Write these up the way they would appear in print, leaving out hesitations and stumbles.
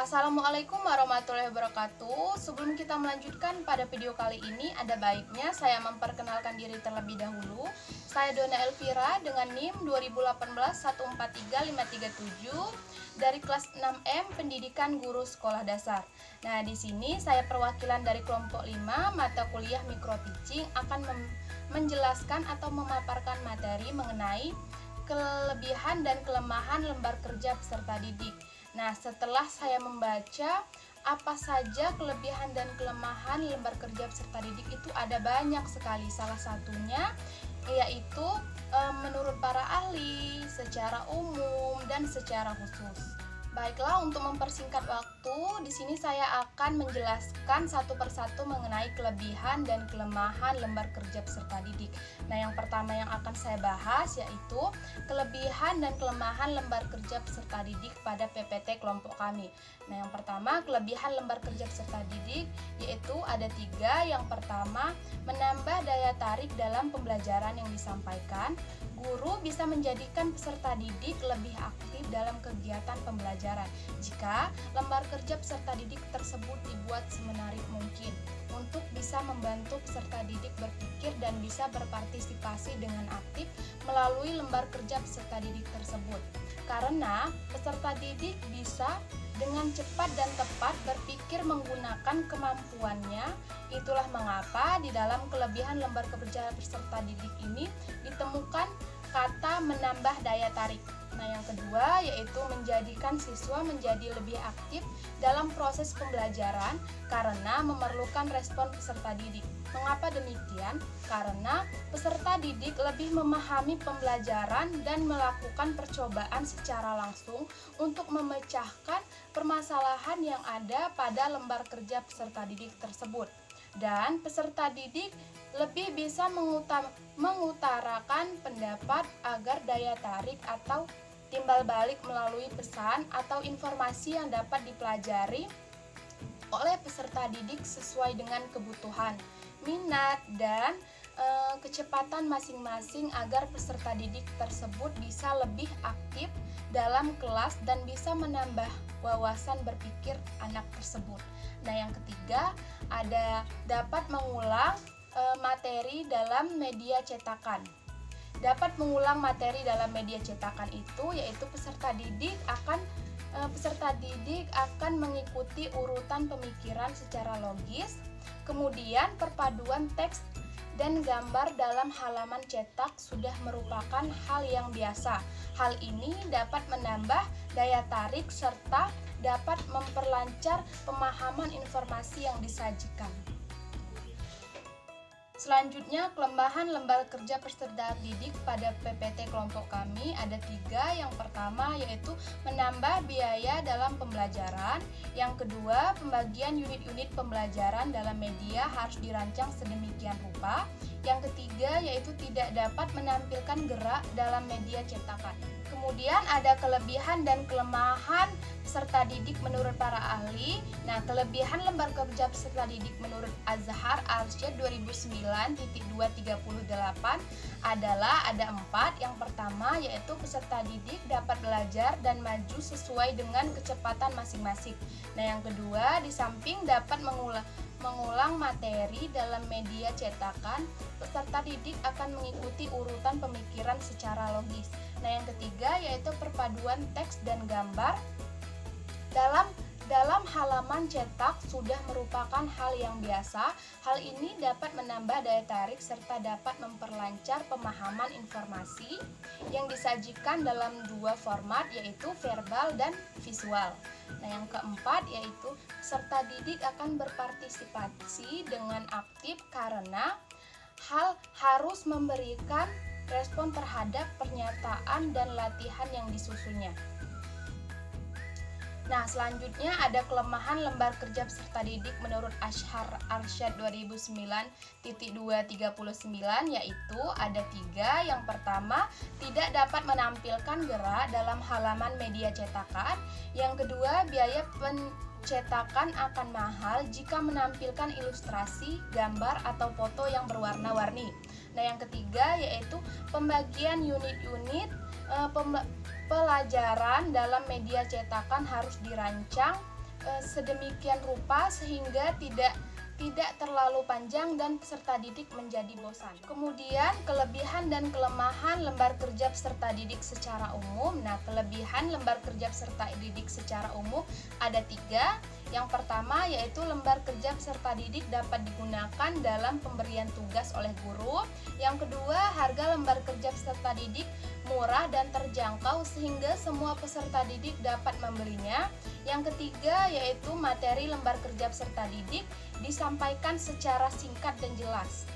Assalamualaikum warahmatullahi wabarakatuh. Sebelum kita melanjutkan pada video kali ini, ada baiknya saya memperkenalkan diri terlebih dahulu. Saya Dona Elvira dengan NIM 2018143537 dari kelas 6M Pendidikan Guru Sekolah Dasar. Nah, di sini saya perwakilan dari kelompok 5 mata kuliah Micro Teaching akan menjelaskan atau memaparkan materi mengenai kelebihan dan kelemahan lembar kerja peserta didik. Nah, setelah saya membaca apa saja kelebihan dan kelemahan lembar kerja peserta didik, itu ada banyak sekali. Salah satunya yaitu menurut para ahli, secara umum dan secara khusus. Baiklah, untuk mempersingkat waktu, di sini saya akan menjelaskan satu persatu mengenai kelebihan dan kelemahan lembar kerja peserta didik. Nah, yang pertama yang akan saya bahas yaitu kelebihan dan kelemahan lembar kerja peserta didik pada PPT kelompok kami. Nah, yang pertama, kelebihan lembar kerja peserta didik yaitu ada 3. Yang pertama, menambah daya tarik dalam pembelajaran yang disampaikan. Guru bisa menjadikan peserta didik lebih aktif dalam kegiatan pembelajaran jika lembar kerja peserta didik tersebut dibuat semenarik mungkin untuk bisa membantu peserta didik berpikir dan bisa berpartisipasi dengan aktif melalui lembar kerja peserta didik tersebut. Karena peserta didik bisa dengan cepat dan tepat berpikir menggunakan kemampuannya. Itulah mengapa di dalam kelebihan lembar kerja peserta didik ini ditemukan kata menambah daya tarik. Nah, yang kedua yaitu menjadikan siswa menjadi lebih aktif dalam proses pembelajaran karena memerlukan respon peserta didik. Mengapa demikian? Karena peserta didik lebih memahami pembelajaran dan melakukan percobaan secara langsung untuk memecahkan permasalahan yang ada pada lembar kerja peserta didik tersebut. Dan peserta didik lebih bisa mengutarakan pendapat agar daya tarik atau timbal balik melalui pesan atau informasi yang dapat dipelajari oleh peserta didik sesuai dengan kebutuhan, minat, dan kecepatan masing-masing agar peserta didik tersebut bisa lebih aktif dalam kelas dan bisa menambah wawasan berpikir anak tersebut. Nah, yang ketiga ada dapat mengulang materi dalam media cetakan. Dapat mengulang materi dalam media cetakan itu yaitu peserta didik akan mengikuti urutan pemikiran secara logis, kemudian perpaduan teks dan gambar dalam halaman cetak sudah merupakan hal yang biasa. Hal ini dapat menambah daya tarik serta dapat memperlancar pemahaman informasi yang disajikan. Selanjutnya, kelemahan lembar kerja peserta didik pada PPT kelompok kami ada 3. Yang pertama yaitu menambah biaya dalam pembelajaran. Yang kedua, pembagian unit-unit pembelajaran dalam media harus dirancang sedemikian rupa. Yang ketiga yaitu tidak dapat menampilkan gerak dalam media cetakan. Kemudian ada kelebihan dan kelemahan peserta didik menurut para ahli. Nah, kelebihan lembar kerja peserta didik menurut Azhar Arsyad 2009.238 adalah ada 4. Yang pertama yaitu peserta didik dapat belajar dan maju sesuai dengan kecepatan masing-masing. Nah, yang kedua, di samping dapat mengulang materi dalam media cetakan, peserta didik akan mengikuti urutan pemikiran secara logis. Nah, yang ketiga yaitu perpaduan teks dan gambar dalam halaman cetak sudah merupakan hal yang biasa. Hal ini dapat menambah daya tarik serta dapat memperlancar pemahaman informasi yang disajikan dalam 2 format yaitu verbal dan visual. Nah, yang keempat yaitu peserta didik akan berpartisipasi dengan aktif karena harus memberikan respon terhadap pernyataan dan latihan yang disusunnya. Nah, selanjutnya ada kelemahan lembar kerja peserta didik menurut Azhar Arsyad 2009.239 yaitu ada 3. Yang pertama, tidak dapat menampilkan gerak dalam halaman media cetakan. Yang kedua, biaya pencetakan akan mahal jika menampilkan ilustrasi, gambar, atau foto yang berwarna-warni. Nah, yang ketiga yaitu pembagian unit pelajaran dalam media cetakan harus dirancang sedemikian rupa sehingga tidak terlalu panjang dan peserta didik menjadi bosan. Kemudian kelebihan dan kelemahan lembar kerja peserta didik secara umum. Nah, kelebihan lembar kerja peserta didik secara umum ada 3. Yang pertama yaitu lembar kerja peserta didik dapat digunakan dalam pemberian tugas oleh guru. Yang kedua, harga lembar kerja peserta didik murah dan terjangkau sehingga semua peserta didik dapat membelinya. Yang ketiga yaitu materi lembar kerja peserta didik disampaikan secara singkat dan jelas.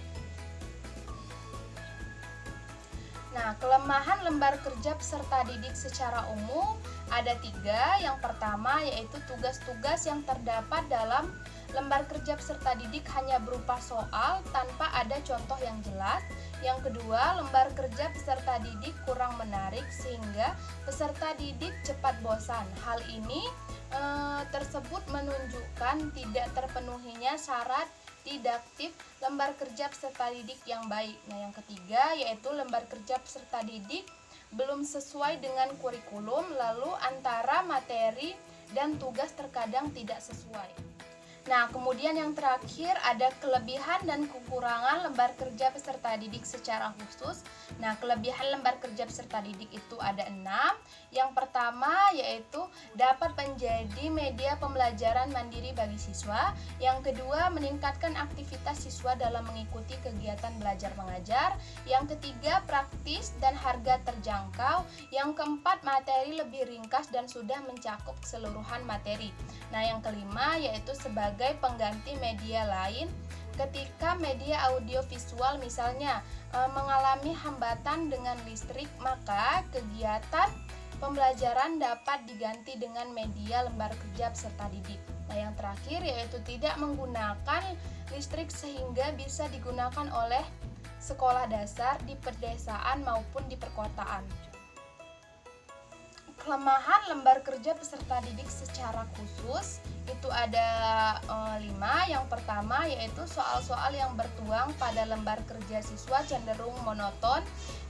Nah, kelemahan lembar kerja peserta didik secara umum ada 3. Yang pertama yaitu tugas-tugas yang terdapat dalam lembar kerja peserta didik hanya berupa soal tanpa ada contoh yang jelas. Yang kedua, lembar kerja peserta didik kurang menarik sehingga peserta didik cepat bosan. Hal ini tersebut menunjukkan tidak terpenuhinya syarat didaktif lembar kerja peserta didik yang baik. Nah, yang ketiga yaitu lembar kerja peserta didik belum sesuai dengan kurikulum, lalu antara materi dan tugas terkadang tidak sesuai. Nah, kemudian yang terakhir ada kelebihan dan kekurangan lembar kerja peserta didik secara khusus. Nah, kelebihan lembar kerja peserta didik itu ada 6. Yang pertama yaitu dapat menjadi media pembelajaran mandiri bagi siswa. Yang kedua, meningkatkan aktivitas siswa dalam mengikuti kegiatan belajar mengajar. Yang ketiga, praktis dan harga terjangkau. Yang keempat, materi lebih ringkas dan sudah mencakup keseluruhan materi. Nah, yang kelima yaitu sebagai pengganti media lain ketika media audiovisual misalnya mengalami hambatan dengan listrik, maka kegiatan pembelajaran dapat diganti dengan media lembar kerja peserta didik. Nah, yang terakhir yaitu tidak menggunakan listrik sehingga bisa digunakan oleh sekolah dasar di pedesaan maupun di perkotaan. Kelemahan lembar kerja peserta didik secara khusus itu ada 5. Yang pertama yaitu soal-soal yang bertuang pada lembar kerja siswa cenderung monoton,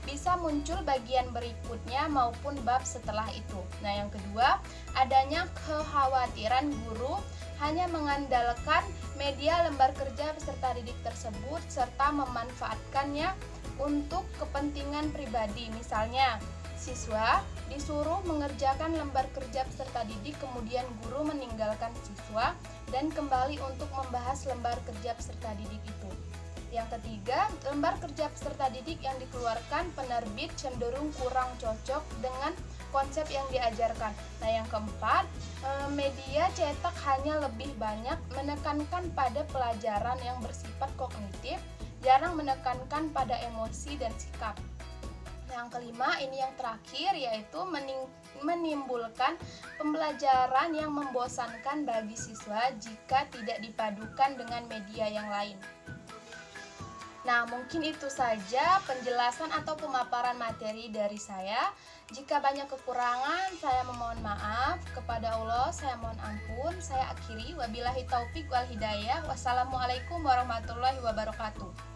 bisa muncul bagian berikutnya maupun bab setelah itu. Nah, yang kedua, adanya kekhawatiran guru hanya mengandalkan media lembar kerja peserta didik tersebut serta memanfaatkannya untuk kepentingan pribadi. Misalnya, siswa disuruh mengerjakan lembar kerja peserta didik, kemudian guru meninggalkan siswa dan kembali untuk membahas lembar kerja peserta didik itu. Yang ketiga, lembar kerja peserta didik yang dikeluarkan penerbit cenderung kurang cocok dengan konsep yang diajarkan. Nah, yang keempat, media cetak hanya lebih banyak menekankan pada pelajaran yang bersifat kognitif, jarang menekankan pada emosi dan sikap. Yang kelima, ini yang terakhir, yaitu menimbulkan pembelajaran yang membosankan bagi siswa jika tidak dipadukan dengan media yang lain. Nah, mungkin itu saja penjelasan atau pemaparan materi dari saya. Jika banyak kekurangan, saya memohon maaf. Kepada Allah, saya mohon ampun. Saya akhiri. Wabillahi taufik wal hidayah. Wassalamualaikum warahmatullahi wabarakatuh.